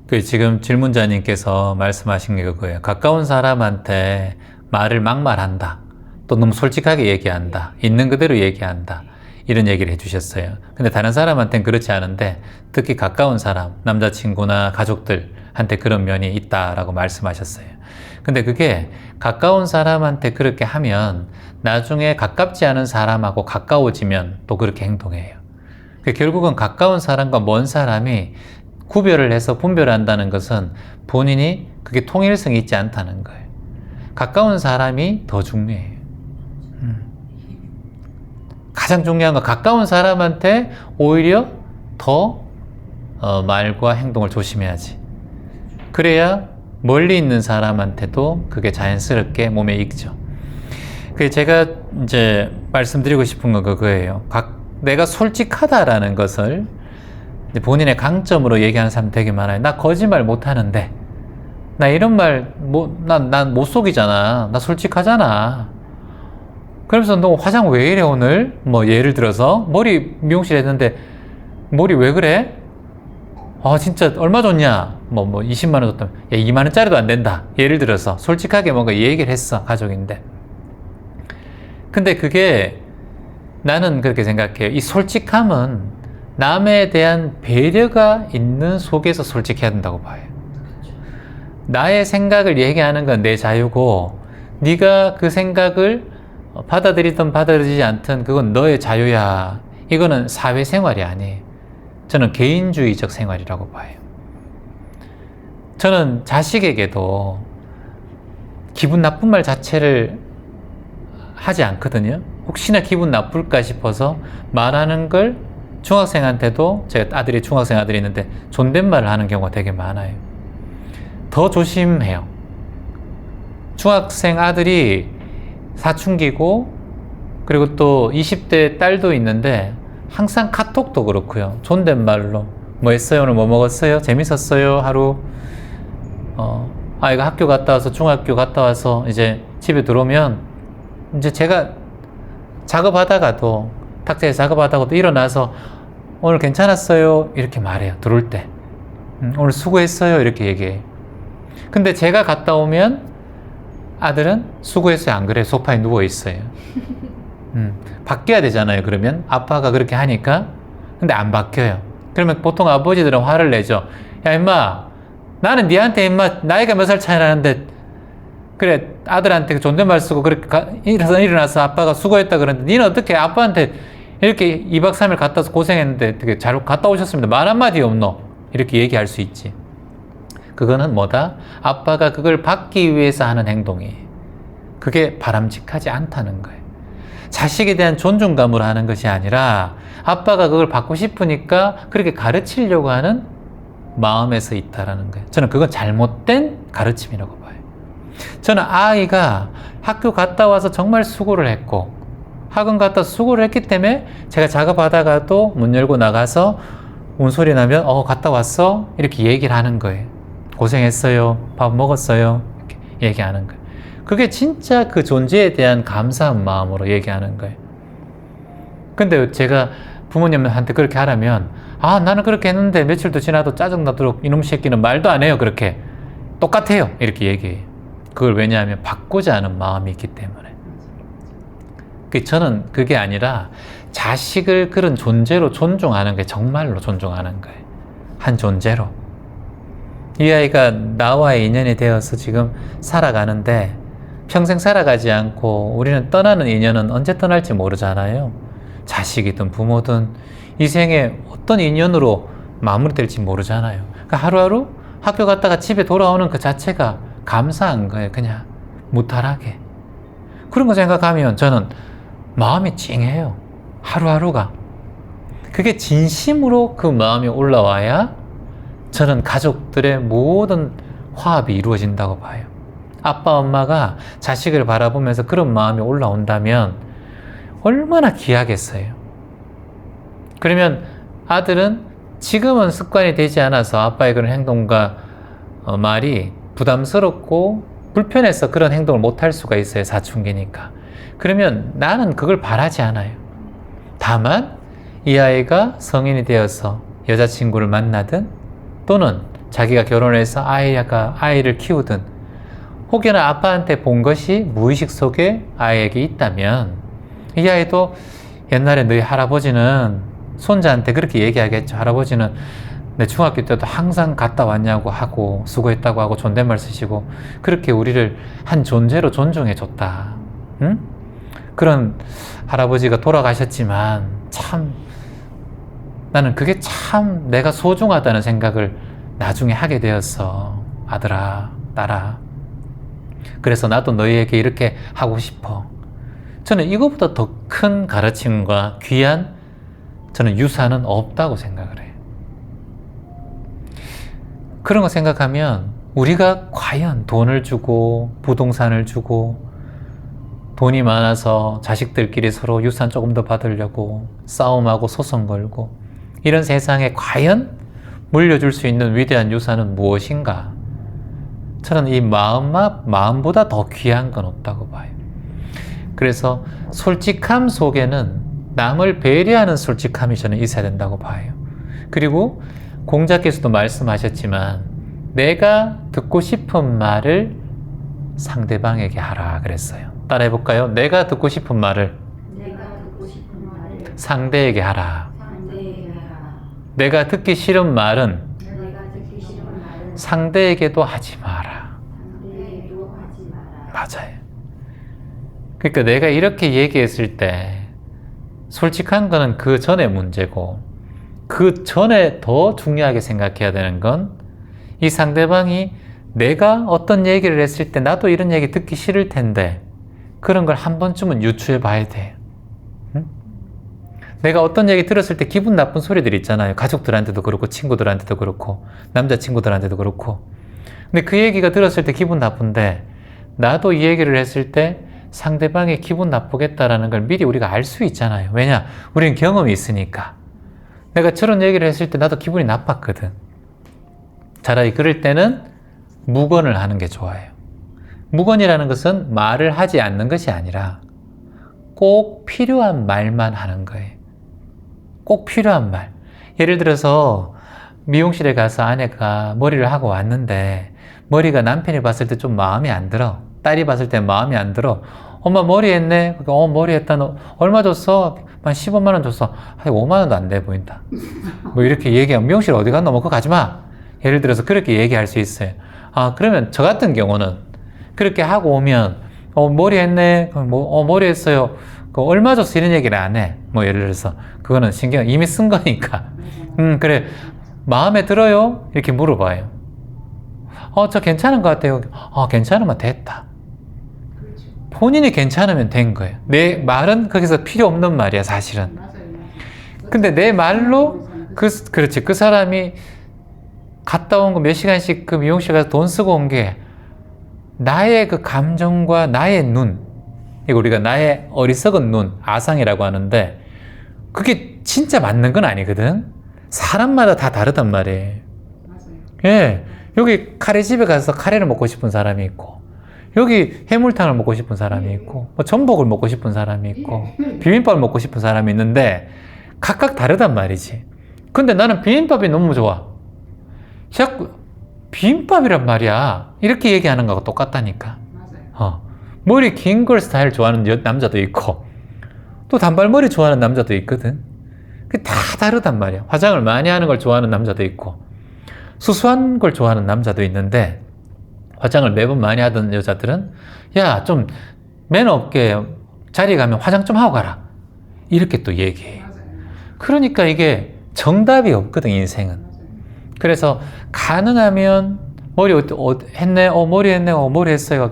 그 지금 질문자님께서 말씀하신 게 그거예요. 가까운 사람한테 말을 막말한다. 또 너무 솔직하게 얘기한다. 있는 그대로 얘기한다. 이런 얘기를 해주셨어요. 근데 다른 사람한테는 그렇지 않은데 특히 가까운 사람, 남자친구나 가족들한테 그런 면이 있다라고 말씀하셨어요. 근데 그게 가까운 사람한테 그렇게 하면 나중에 가깝지 않은 사람하고 가까워지면 또 그렇게 행동해요. 결국은 가까운 사람과 먼 사람이 구별을 해서 분별한다는 것은 본인이 그게 통일성이 있지 않다는 거예요. 가까운 사람이 더 중요해요. 가장 중요한 건 가까운 사람한테 오히려 더 말과 행동을 조심해야지. 그래야 멀리 있는 사람한테도 그게 자연스럽게 몸에 익죠. 그래서 제가 이제 말씀드리고 싶은 건 그거예요. 내가 솔직하다라는 것을 본인의 강점으로 얘기하는 사람 되게 많아요. 나 거짓말 못 하는데, 나 이런 말, 난 못 속이잖아. 나 솔직하잖아. 그러면서 너 화장 왜 이래 오늘? 뭐 예를 들어서 머리 미용실 했는데 머리 왜 그래? 아 진짜 얼마 줬냐? 뭐 20만 원 줬다면 야 2만 원짜리도 안 된다. 예를 들어서 솔직하게 뭔가 얘기를 했어. 가족인데. 근데 그게 나는 그렇게 생각해요. 이 솔직함은 남에 대한 배려가 있는 속에서 솔직해야 된다고 봐요. 나의 생각을 얘기하는 건 내 자유고 네가 그 생각을 받아들이든 받아들이지 않든 그건 너의 자유야. 이거는 사회생활이 아니에요. 저는 개인주의적 생활이라고 봐요. 저는 자식에게도 기분 나쁜 말 자체를 하지 않거든요. 혹시나 기분 나쁠까 싶어서 말하는 걸 중학생한테도, 제가 중학생 아들이 있는데 존댓말을 하는 경우가 되게 많아요. 더 조심해요. 중학생 아들이 사춘기고 그리고 또 20대 딸도 있는데 항상 카톡도 그렇고요. 존댓말로 뭐 했어요? 오늘 뭐 먹었어요? 재밌었어요? 하루 아이가 학교 갔다 와서 중학교 갔다 와서 이제 집에 들어오면 이제 제가 작업하다가도 탁자에서 작업하다가도 일어나서 오늘 괜찮았어요? 이렇게 말해요. 들어올 때 오늘 수고했어요? 이렇게 얘기해요. 근데 제가 갔다 오면 아들은 수고했어요? 안 그래요? 소파에 누워있어요. 바뀌어야 되잖아요. 그러면 아빠가 그렇게 하니까. 근데 안 바뀌어요. 그러면 보통 아버지들은 화를 내죠. 야 임마, 나는 니한테 임마 나이가 몇 살 차이 나는데 그래 아들한테 존댓말 쓰고 그렇게 일어나서 아빠가 수고했다 그러는데 니는 어떻게 아빠한테 이렇게 2박 3일 갔다 와서 고생했는데 되게 잘 갔다 오셨습니다. 말 한마디 없노? 이렇게 얘기할 수 있지. 그거는 뭐다? 아빠가 그걸 받기 위해서 하는 행동이에요. 그게 바람직하지 않다는 거예요. 자식에 대한 존중감으로 하는 것이 아니라 아빠가 그걸 받고 싶으니까 그렇게 가르치려고 하는 마음에서 있다라는 거예요. 저는 그건 잘못된 가르침이라고 봐요. 저는 아이가 학교 갔다 와서 정말 수고를 했고 학원 갔다 수고를 했기 때문에 제가 작업하다가도 문 열고 나가서 운소리 나면 갔다 왔어? 이렇게 얘기를 하는 거예요. 고생했어요. 밥 먹었어요. 이렇게 얘기하는 거예요. 그게 진짜 그 존재에 대한 감사한 마음으로 얘기하는 거예요. 근데 제가 부모님한테 그렇게 하라면 나는 그렇게 했는데 며칠도 지나도 짜증나도록 이놈 새끼는 말도 안 해요. 그렇게 똑같아요. 이렇게 얘기해요. 그걸 왜냐하면 받고자 하는 마음이 있기 때문에. 저는 그게 아니라 자식을 그런 존재로 존중하는 게 정말로 존중하는 거예요. 한 존재로. 이 아이가 나와의 인연이 되어서 지금 살아가는데 평생 살아가지 않고 우리는 떠나는 인연은 언제 떠날지 모르잖아요. 자식이든 부모든 이 생에 어떤 인연으로 마무리될지 모르잖아요. 그러니까 하루하루 학교 갔다가 집에 돌아오는 그 자체가 감사한 거예요. 그냥 무탈하게. 그런 거 생각하면 저는 마음이 찡해요. 하루하루가. 그게 진심으로 그 마음이 올라와야 저는 가족들의 모든 화합이 이루어진다고 봐요. 아빠, 엄마가 자식을 바라보면서 그런 마음이 올라온다면 얼마나 귀하겠어요. 그러면 아들은 지금은 습관이 되지 않아서 아빠의 그런 행동과 말이 부담스럽고 불편해서 그런 행동을 못할 수가 있어요. 사춘기니까. 그러면 나는 그걸 바라지 않아요. 다만 이 아이가 성인이 되어서 여자친구를 만나든 또는 자기가 결혼해서 아이를 키우든 혹여나 아빠한테 본 것이 무의식 속에 아이에게 있다면 이 아이도 옛날에 너희 할아버지는 손자한테 그렇게 얘기하겠죠. 할아버지는 내 중학교 때도 항상 갔다 왔냐고 하고 수고했다고 하고 존댓말 쓰시고 그렇게 우리를 한 존재로 존중해 줬다. 응? 그런 할아버지가 돌아가셨지만 참 나는 그게 참 내가 소중하다는 생각을 나중에 하게 되었어. 아들아, 딸아. 그래서 나도 너희에게 이렇게 하고 싶어. 저는 이거보다 더 큰 가르침과 귀한 저는 유산은 없다고 생각을 해요. 그런 거 생각하면 우리가 과연 돈을 주고 부동산을 주고 돈이 많아서 자식들끼리 서로 유산 조금 더 받으려고 싸움하고 소송 걸고 이런 세상에 과연 물려줄 수 있는 위대한 유산은 무엇인가? 저는 이 마음보다 더 귀한 건 없다고 봐요. 그래서 솔직함 속에는 남을 배려하는 솔직함이 저는 있어야 된다고 봐요. 그리고 공자께서도 말씀하셨지만 내가 듣고 싶은 말을 상대방에게 하라 그랬어요. 따라해볼까요? 내가 듣고 싶은 말을 상대에게 하라. 내가 듣기 싫은 말은 상대에게도 하지 마라. 맞아요. 그러니까 내가 이렇게 얘기했을 때 솔직한 거는 그 전에 문제고 그 전에 더 중요하게 생각해야 되는 건 이 상대방이 내가 어떤 얘기를 했을 때 나도 이런 얘기 듣기 싫을 텐데 그런 걸 한 번쯤은 유추해 봐야 돼요. 응? 내가 어떤 얘기 들었을 때 기분 나쁜 소리들 있잖아요. 가족들한테도 그렇고 친구들한테도 그렇고 남자친구들한테도 그렇고. 근데 그 얘기가 들었을 때 기분 나쁜데 나도 이 얘기를 했을 때 상대방이 기분 나쁘겠다라는 걸 미리 우리가 알 수 있잖아요. 왜냐? 우리는 경험이 있으니까. 내가 저런 얘기를 했을 때 나도 기분이 나빴거든. 차라리 그럴 때는 무건을 하는 게 좋아요. 무건이라는 것은 말을 하지 않는 것이 아니라 꼭 필요한 말만 하는 거예요. 꼭 필요한 말. 예를 들어서 미용실에 가서 아내가 머리를 하고 왔는데 머리가 남편이 봤을 때 좀 마음에 안 들어. 딸이 봤을 때 마음에 안 들어. 엄마 머리 했네? 머리 했다. 너 얼마 줬어? 한 15만 원 줬어. 한 5만 원도 안 돼 보인다. 뭐 이렇게 얘기하면 미용실 어디 갔노? 뭐 그거 가지 마. 예를 들어서 그렇게 얘기할 수 있어요. 그러면 저 같은 경우는 그렇게 하고 오면 머리 했네? 머리 했어요. 얼마 줬어? 이런 얘기를 안 해. 뭐 예를 들어서 그거는 신경 이미 쓴 거니까. 그래. 마음에 들어요? 이렇게 물어봐요. 저 괜찮은 것 같아요. 괜찮으면 됐다. 본인이 괜찮으면 된 거예요. 내 말은 거기서 필요 없는 말이야, 사실은. 근데 내 말로 그렇지. 그 사람이 갔다 온 거 몇 시간씩 그 미용실 가서 돈 쓰고 온 게 나의 그 감정과 나의 눈, 이거 우리가 나의 어리석은 눈, 아상이라고 하는데 그게 진짜 맞는 건 아니거든. 사람마다 다 다르단 말이에요. 예, 여기 카레집에 가서 카레를 먹고 싶은 사람이 있고 여기 해물탕을 먹고 싶은 사람이 있고 뭐 전복을 먹고 싶은 사람이 있고 비빔밥을 먹고 싶은 사람이 있는데 각각 다르단 말이지. 근데 나는 비빔밥이 너무 좋아. 자꾸 비빔밥이란 말이야. 이렇게 얘기하는 거하고 똑같다니까. 머리 긴 걸 스타일 좋아하는 남자도 있고 또 단발머리 좋아하는 남자도 있거든. 그게 다 다르단 말이야. 화장을 많이 하는 걸 좋아하는 남자도 있고 수수한 걸 좋아하는 남자도 있는데 화장을 매번 많이 하던 여자들은 야, 좀 매너 없게 자리에 가면 화장 좀 하고 가라. 이렇게 또 얘기해. 그러니까 이게 정답이 없거든, 인생은. 그래서 가능하면 머리 했네? 머리 했네? 머리 했어요.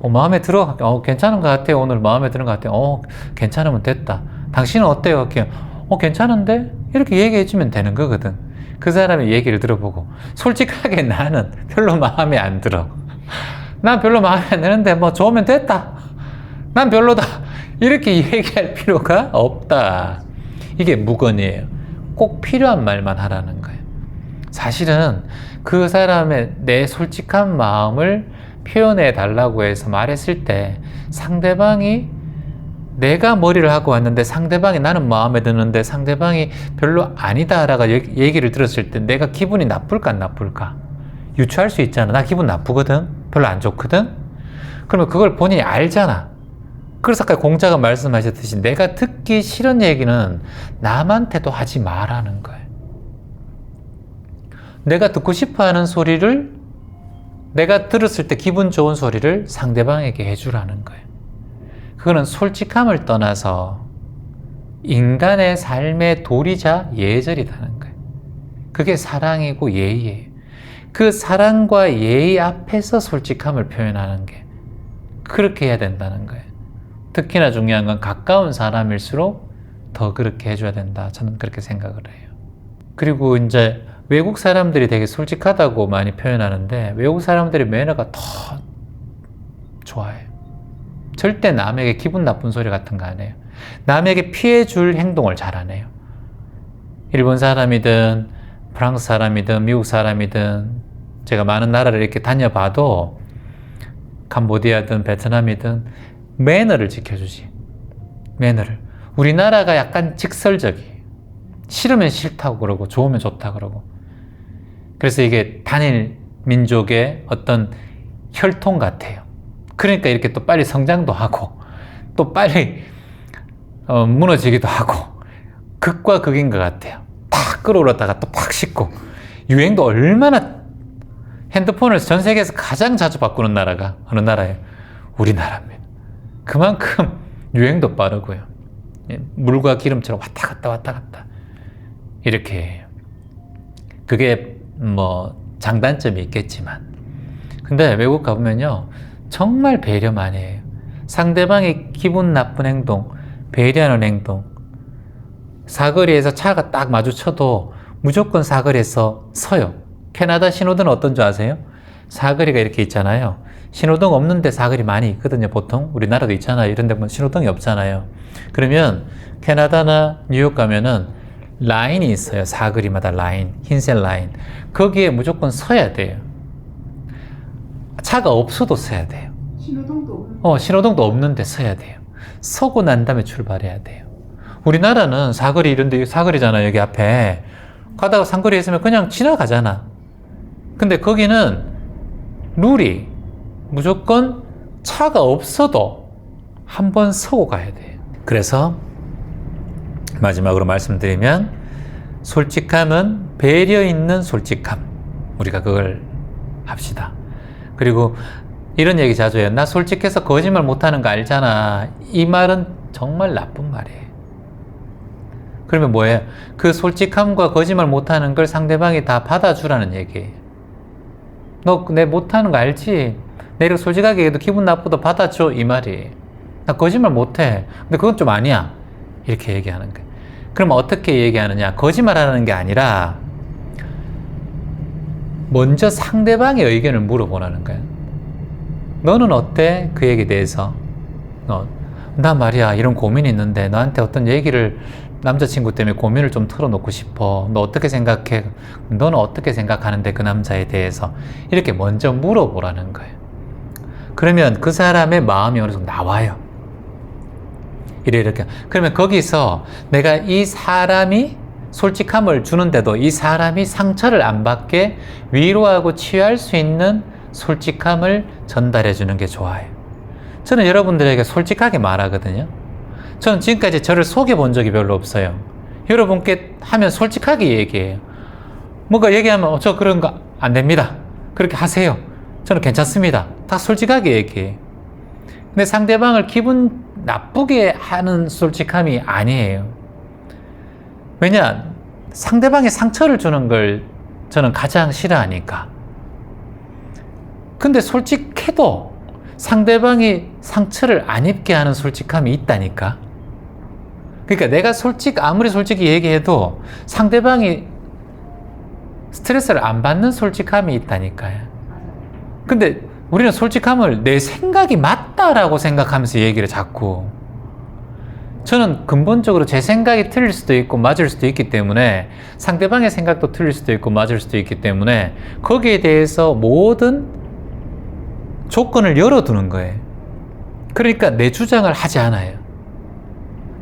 마음에 들어? 괜찮은 것 같아요. 오늘 마음에 드는 것 같아요. 괜찮으면 됐다. 당신은 어때요? 괜찮은데? 이렇게 얘기해 주면 되는 거거든. 그 사람의 얘기를 들어보고 솔직하게 나는 별로 마음에 안 들어. 난 별로 마음에 안 드는데 뭐 좋으면 됐다. 난 별로다. 이렇게 얘기할 필요가 없다. 이게 무건이에요. 꼭 필요한 말만 하라는 거예요. 사실은 그 사람의 내 솔직한 마음을 표현해 달라고 해서 말했을 때 상대방이 내가 머리를 하고 왔는데 상대방이 나는 마음에 드는데 상대방이 별로 아니다라고 얘기를 들었을 때 내가 기분이 나쁠까 안 나쁠까? 유추할 수 있잖아. 나 기분 나쁘거든. 별로 안 좋거든. 그러면 그걸 본인이 알잖아. 그래서 아까 공자가 말씀하셨듯이 내가 듣기 싫은 얘기는 남한테도 하지 말라는 거예요. 내가 듣고 싶어 하는 소리를, 내가 들었을 때 기분 좋은 소리를 상대방에게 해주라는 거예요. 그거는 솔직함을 떠나서 인간의 삶의 도리자 예절이라는 거예요. 그게 사랑이고 예의예요. 그 사랑과 예의 앞에서 솔직함을 표현하는 게, 그렇게 해야 된다는 거예요. 특히나 중요한 건 가까운 사람일수록 더 그렇게 해줘야 된다. 저는 그렇게 생각을 해요. 그리고 이제 외국 사람들이 되게 솔직하다고 많이 표현하는데, 외국 사람들이 매너가 더 좋아해요. 절대 남에게 기분 나쁜 소리 같은 거 안 해요. 남에게 피해 줄 행동을 잘 안 해요. 일본 사람이든 프랑스 사람이든 미국 사람이든 제가 많은 나라를 이렇게 다녀봐도 캄보디아든 베트남이든 매너를 지켜주지. 매너를. 우리나라가 약간 직설적이에요. 싫으면 싫다고 그러고 좋으면 좋다 그러고. 그래서 이게 단일 민족의 어떤 혈통 같아요. 그러니까 이렇게 또 빨리 성장도 하고 또 빨리 무너지기도 하고, 극과 극인 것 같아요. 탁 끌어올랐다가 또 팍 씻고. 유행도 얼마나, 핸드폰을 전 세계에서 가장 자주 바꾸는 나라가 어느 나라예요? 우리나라입니다. 그만큼 유행도 빠르고요. 물과 기름처럼 왔다 갔다 왔다 갔다 이렇게 해요. 그게 뭐 장단점이 있겠지만, 근데 외국 가보면요 정말 배려 많이 해요. 상대방의 기분 나쁜 행동, 배려하는 행동. 사거리에서 차가 딱 마주쳐도 무조건 사거리에서 서요. 캐나다 신호등은 어떤 줄 아세요? 사거리가 이렇게 있잖아요. 신호등 없는데 사거리 많이 있거든요. 보통 우리나라도 있잖아요. 이런 데 보면 신호등이 없잖아요. 그러면 캐나다나 뉴욕 가면은 라인이 있어요. 사거리마다 라인, 흰색 라인. 거기에 무조건 서야 돼요. 차가 없어도 서야 돼요. 신호등도 없는데 서야 돼요. 서고 난 다음에 출발해야 돼요. 우리나라는 사거리 이런데, 사거리잖아요. 여기 앞에 가다가 상거리에 있으면 그냥 지나가잖아. 근데 거기는 룰이 무조건 차가 없어도 한번 서고 가야 돼요. 그래서 마지막으로 말씀드리면, 솔직함은 배려 있는 솔직함. 우리가 그걸 합시다. 그리고 이런 얘기 자주 해요. 나 솔직해서 거짓말 못하는 거 알잖아. 이 말은 정말 나쁜 말이에요. 그러면 뭐예요? 그 솔직함과 거짓말 못하는 걸 상대방이 다 받아주라는 얘기예요. 너 내 못하는 거 알지? 내가 솔직하게 해도 기분 나쁘다 받아줘, 이 말이에요. 나 거짓말 못해. 근데 그건 좀 아니야. 이렇게 얘기하는 거예요. 그럼 어떻게 얘기하느냐? 거짓말하는 게 아니라 먼저 상대방의 의견을 물어보라는 거예요. 너는 어때? 그 얘기에 대해서. 나 말이야 이런 고민이 있는데 너한테 어떤 얘기를, 남자친구 때문에 고민을 좀 털어놓고 싶어. 너 어떻게 생각해? 너는 어떻게 생각하는데 그 남자에 대해서? 이렇게 먼저 물어보라는 거예요. 그러면 그 사람의 마음이 어느 정도 나와요. 이렇게. 그러면 거기서 내가 이 사람이 솔직함을 주는데도 이 사람이 상처를 안 받게 위로하고 치유할 수 있는 솔직함을 전달해 주는 게 좋아요. 저는 여러분들에게 솔직하게 말하거든요. 저는 지금까지 저를 속여 본 적이 별로 없어요. 여러분께 하면 솔직하게 얘기해요. 뭔가 얘기하면 저 그런 거 안 됩니다. 그렇게 하세요. 저는 괜찮습니다. 다 솔직하게 얘기해요. 근데 상대방을 기분 나쁘게 하는 솔직함이 아니에요. 왜냐? 상대방에 상처를 주는 걸 저는 가장 싫어하니까. 근데 솔직해도 상대방이 상처를 안 입게 하는 솔직함이 있다니까. 그러니까 내가 아무리 솔직히 얘기해도 상대방이 스트레스를 안 받는 솔직함이 있다니까요. 근데 우리는 솔직함을 내 생각이 맞다라고 생각하면서 얘기를 자꾸. 저는 근본적으로 제 생각이 틀릴 수도 있고 맞을 수도 있기 때문에, 상대방의 생각도 틀릴 수도 있고 맞을 수도 있기 때문에 거기에 대해서 모든 조건을 열어두는 거예요. 그러니까 내 주장을 하지 않아요.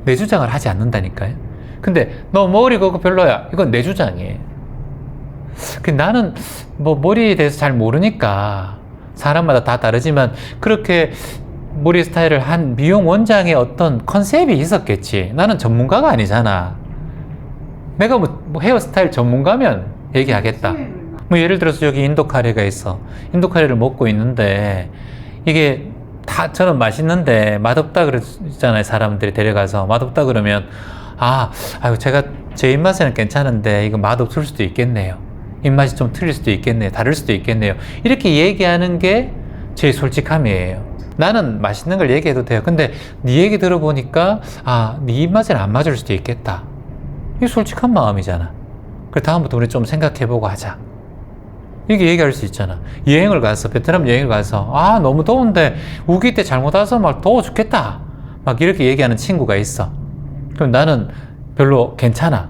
내 주장을 하지 않는다니까요. 근데 너 머리 그거 별로야. 이건 내 주장이에요. 나는 뭐 머리에 대해서 잘 모르니까 사람마다 다 다르지만 그렇게 머리 스타일을 한 미용 원장의 어떤 컨셉이 있었겠지. 나는 전문가가 아니잖아. 내가 뭐 헤어스타일 전문가면 얘기하겠다. 뭐 예를 들어서 여기 인도 카레가 있어. 인도 카레를 먹고 있는데 이게 다 저는 맛있는데 맛없다 그러잖아요. 사람들이 데려가서 맛없다 그러면 아유 제가 제 입맛에는 괜찮은데 이거 맛없을 수도 있겠네요. 입맛이 좀 틀릴 수도 있겠네요. 다를 수도 있겠네요. 이렇게 얘기하는 게 제 솔직함이에요. 나는 맛있는 걸 얘기해도 돼요. 근데 네 얘기 들어보니까 네 입맛에는 안 맞을 수도 있겠다. 이게 솔직한 마음이잖아. 그래 다음부터 우리 좀 생각해보고 하자. 이렇게 얘기할 수 있잖아. 여행을 가서 베트남 여행을 가서 너무 더운데 우기 때 잘못 와서 막 더워 죽겠다. 막 이렇게 얘기하는 친구가 있어. 그럼 나는 별로 괜찮아.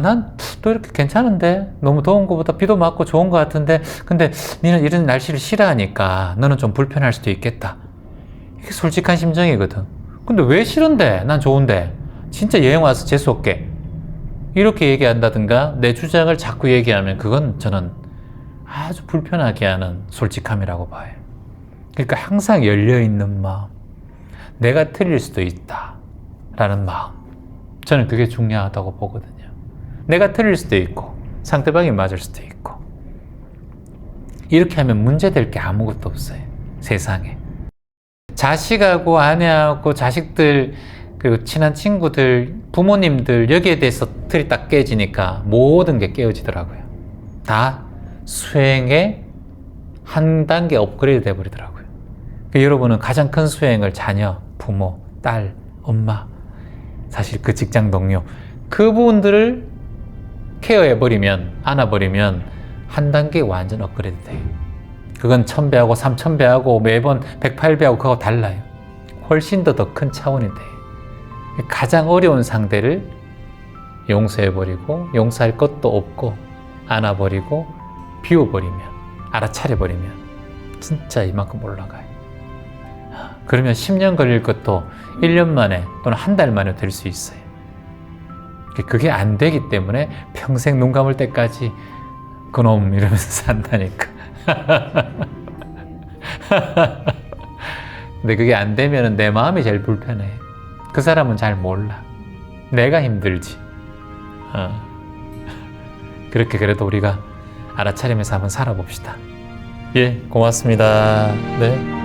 난 또 이렇게 괜찮은데 너무 더운 것보다 비도 맞고 좋은 것 같은데 근데 니는 이런 날씨를 싫어하니까 너는 좀 불편할 수도 있겠다. 이게 솔직한 심정이거든. 근데 왜 싫은데? 난 좋은데. 진짜 여행 와서 재수없게. 이렇게 얘기한다든가 내 주장을 자꾸 얘기하면 그건 저는 아주 불편하게 하는 솔직함이라고 봐요. 그러니까 항상 열려있는 마음. 내가 틀릴 수도 있다. 라는 마음. 저는 그게 중요하다고 보거든요. 내가 틀릴 수도 있고 상대방이 맞을 수도 있고 이렇게 하면 문제될 게 아무것도 없어요. 세상에. 자식하고 아내하고 자식들 그리고 친한 친구들 부모님들 여기에 대해서 틀이 딱 깨지니까 모든 게 깨어지더라고요. 다 수행의 한 단계 업그레이드 돼버리더라고요. 그러니까 여러분은 가장 큰 수행을 자녀, 부모, 딸, 엄마 사실 그 직장 동료 그분들을 케어해버리면 안아버리면 한 단계 완전 업그레이드 돼요. 그건 1000배하고 3000배하고 매번 108배하고 그거 달라요. 훨씬 더 큰 차원이 돼요. 가장 어려운 상대를 용서해버리고 용서할 것도 없고 안아버리고 비워버리면 알아차려버리면 진짜 이만큼 올라가요. 그러면 10년 걸릴 것도 1년 만에 또는 한 달 만에 될 수 있어요. 그게 안 되기 때문에 평생 눈 감을 때까지 그놈 이러면서 산다니까. 근데 그게 안 되면 내 마음이 제일 불편해. 그 사람은 잘 몰라. 내가 힘들지. 그렇게 그래도 우리가 알아차리면서 한번 살아봅시다. 예, 고맙습니다. 네.